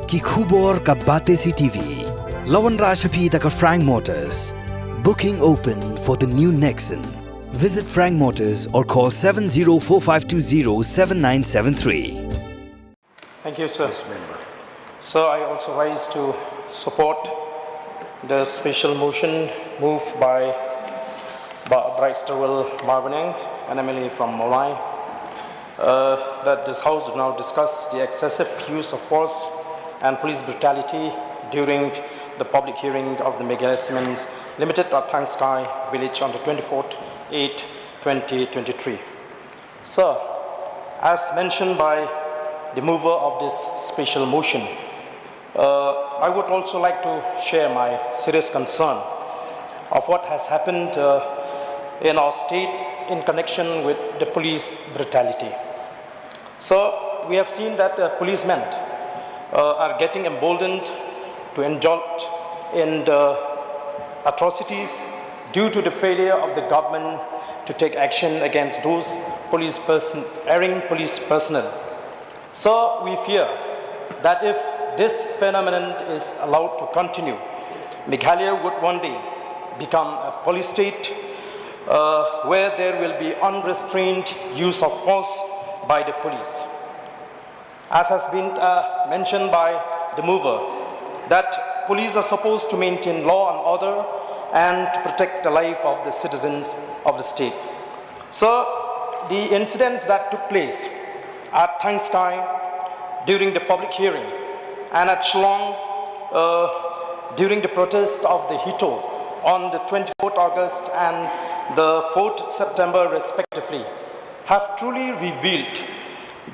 कि khubor ka bate si TV. Lawan Rashapi taka Frank Motors. Booking open for the new Nexon. Visit Frank Motors or call 7045207973. Thank you, sir. So I also rise to support the special motion moved by Bryce Terwell Marvinang, an MLA from Molai, that this House will now discuss the excessive use of force and police brutality during the public hearing of the mega assessments limited at Tangskai village on the 24/8/2023. Sir, as mentioned by the mover of this special motion, I would also like to share my serious concern of what has happened in our state in connection with the police brutality. So we have seen that policemen are getting emboldened to indulge in the atrocities due to the failure of the government to take action against those erring police personnel. So we fear that if this phenomenon is allowed to continue, Meghalaya would one day become a police state where there will be unrestrained use of force by the police. As has been mentioned by the mover, that police are supposed to maintain law and order and to protect the life of the citizens of the state. So the incidents that took place at Tangskai during the public hearing and at Shillong during the protest of the Hito on the 24th August and the 4th September respectively have truly revealed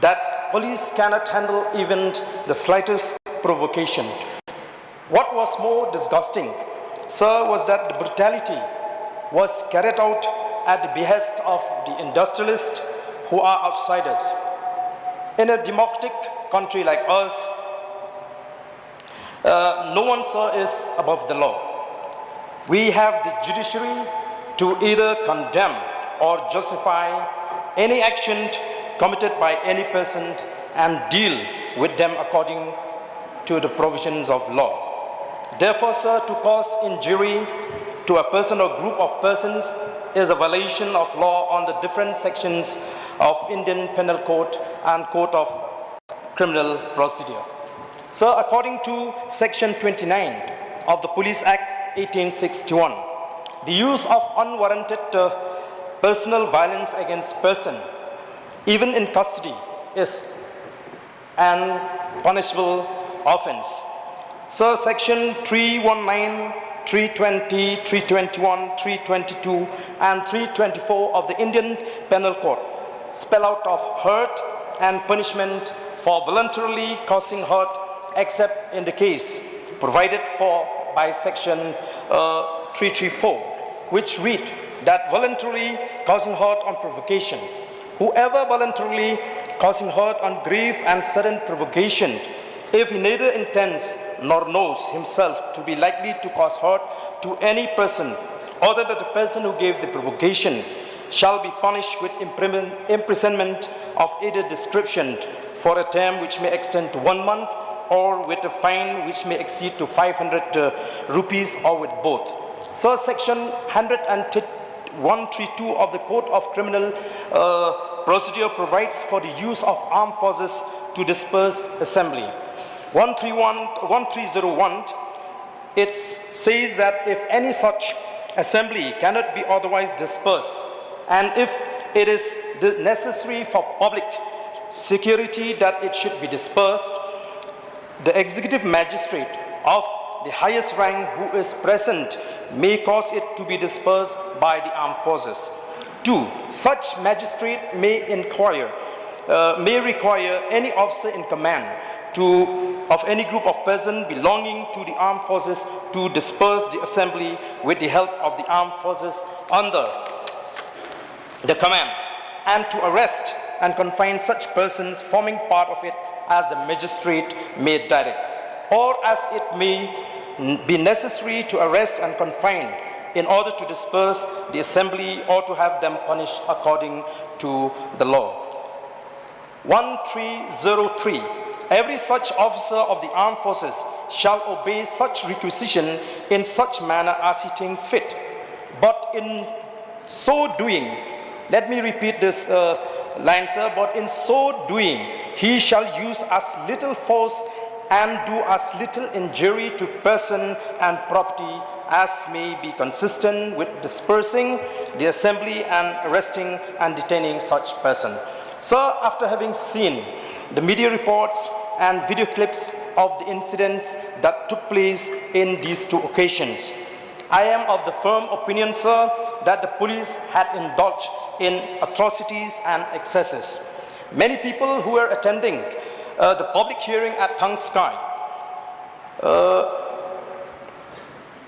that police cannot handle even the slightest provocation. What was more disgusting, sir, was that the brutality was carried out at the behest of the industrialists who are outsiders. In a democratic country like us, no one, sir, is above the law. We have the judiciary to either condemn or justify any action committed by any person and deal with them according to the provisions of law. Therefore, sir, to cause injury to a person or group of persons is a violation of law on the different sections of Indian Penal Code and Code of Criminal Procedure. So according to Section 29 of the Police Act 1861, the use of unwarranted personal violence against person, even in custody, is an punishable offense. So Section 319, 320, 321, 322, and 324 of the Indian Penal Code spell out of hurt and punishment for voluntarily causing hurt except in the case provided for by Section 334, which read that voluntarily causing hurt on provocation. Whoever voluntarily causing hurt on grief and sudden provocation, if he neither intends nor knows himself to be likely to cause hurt to any person other than the person who gave the provocation, shall be punished with imprisonment of either description for a term which may extend to 1 month, or with a fine which may exceed to 500 rupees, or with both. So Section 132 of the Code of Criminal Procedure provides for the use of armed forces to disperse assembly. 1301, it says that if any such assembly cannot be otherwise dispersed, and if it is necessary for public security that it should be dispersed, the executive magistrate of the highest rank who is present may cause it to be dispersed by the armed forces. 2. Such magistrate may require any officer in command of any group of persons belonging to the armed forces to disperse the assembly with the help of the armed forces under the command, and to arrest and confine such persons forming part of it as the magistrate may direct, or as it may be necessary to arrest and confine in order to disperse the assembly or to have them punished according to the law. 1303 Every such officer of the armed forces shall obey such requisition in such manner as he thinks fit. But in so doing, let me repeat this line, sir, but in so doing, he shall use as little force and do as little injury to person and property as may be consistent with dispersing the assembly and arresting and detaining such person. Sir, after having seen the media reports and video clips of the incidents that took place in these two occasions, I am of the firm opinion, sir, that the police had indulged in atrocities and excesses. Many people who were attending the public hearing at Tung Sky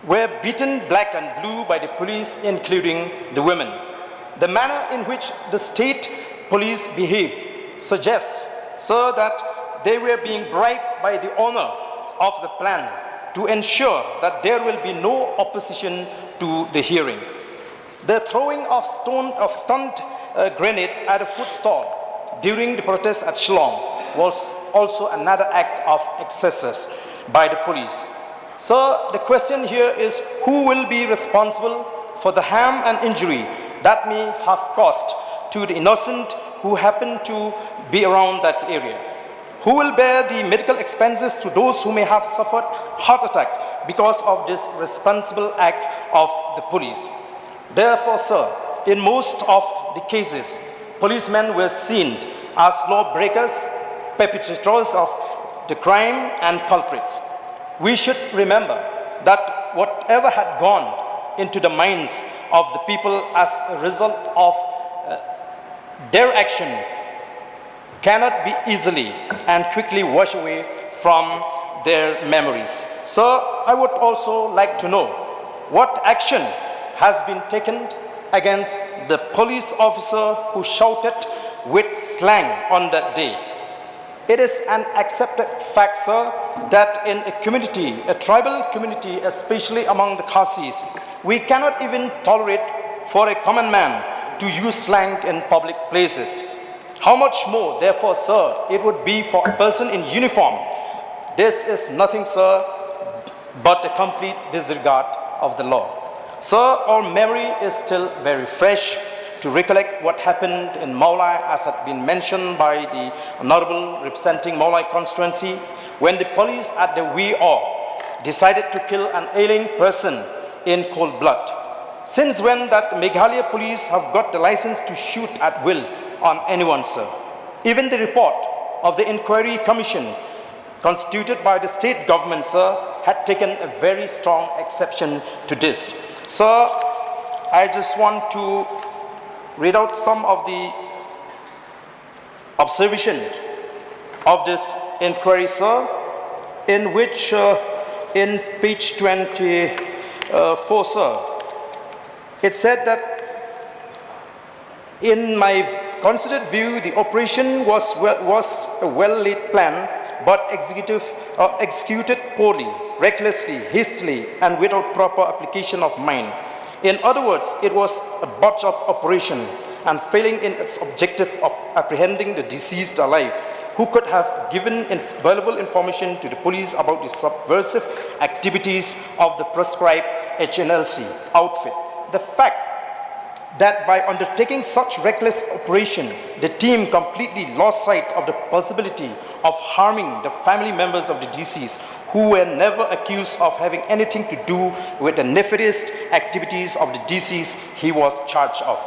were beaten black and blue by the police, including the women. The manner in which the state police behave suggests, sir, that they were being bribed by the owner of the plan to ensure that there will be no opposition to the hearing. The throwing of stunned grenade at a food stall during the protest at Shillong was also another act of excesses by the police. So the question here is, who will be responsible for the harm and injury that may have caused to the innocent who happen to be around that area? Who will bear the medical expenses to those who may have suffered heart attack because of this responsible act of the police? Therefore, sir, in most of the cases, policemen were seen as lawbreakers, perpetrators of the crime, and culprits. We should remember that whatever had gone into the minds of the people as a result of their action cannot be easily and quickly washed away from their memories. So I would also like to know what action has been taken against the police officer who shouted with slang on that day. It is an accepted fact, sir, that in a community, a tribal community, especially among the Khasis, we cannot even tolerate for a common man to use slang in public places. How much more, therefore, sir, it would be for a person in uniform. This is nothing, sir, but a complete disregard of the law. Sir, our memory is still very fresh to recollect what happened in Maulai, as had been mentioned by the Honorable representing Maulai constituency, when the police at the Wee Aw decided to kill an ailing person in cold blood. Since when that Meghalaya police have got the license to shoot at will on anyone, sir? Even the report of the inquiry commission constituted by the state government, sir, had taken a very strong exception to this. Sir, I just want to read out some of the observation of this inquiry, sir, in which in page 24, sir, it said that in my considered view, the operation was a well-laid plan, but executed poorly, recklessly, hastily, and without proper application of mind. In other words, it was a botched-up operation and failing in its objective of apprehending the deceased alive, who could have given valuable information to the police about the subversive activities of the proscribed HNLC outfit. The fact that by undertaking such reckless operation, the team completely lost sight of the possibility of harming the family members of the deceased, who were never accused of having anything to do with the nefarious activities of the deceased he was charged of.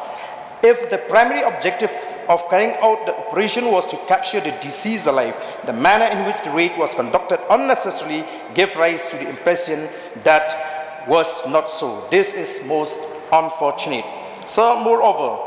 If the primary objective of carrying out the operation was to capture the deceased alive, the manner in which the raid was conducted unnecessarily gave rise to the impression that was not so. This is most unfortunate. So, moreover,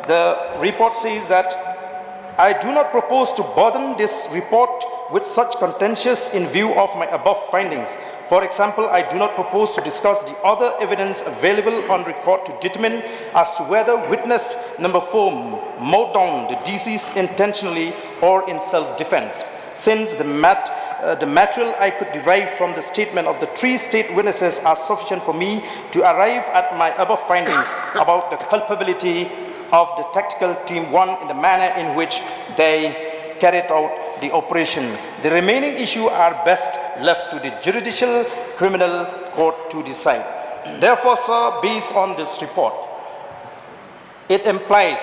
the report says that I do not propose to burden this report with such contentious in view of my above findings. For example, I do not propose to discuss the other evidence available on record to determine as to whether witness number 4 mowed down the deceased intentionally or in self-defense, since the material I could derive from the statement of the 3 state witnesses are sufficient for me to arrive at my above findings about the culpability of the tactical team 1 in the manner in which they carried out the operation. The remaining issues are best left to the judicial criminal court to decide. Therefore, sir, based on this report, it implies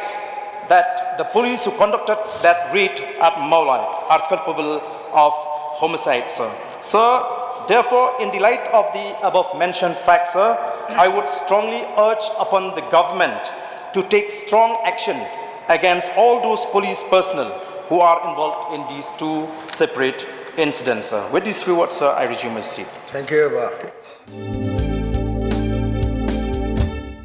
that the police who conducted that raid at Maulai are culpable of homicide, sir. Sir, therefore, in the light of the above mentioned facts, sir, I would strongly urge upon the government to take strong action against all those police personnel who are involved in these two separate incidents, sir. With these few words, sir, I resume my seat. Thank you, Abba.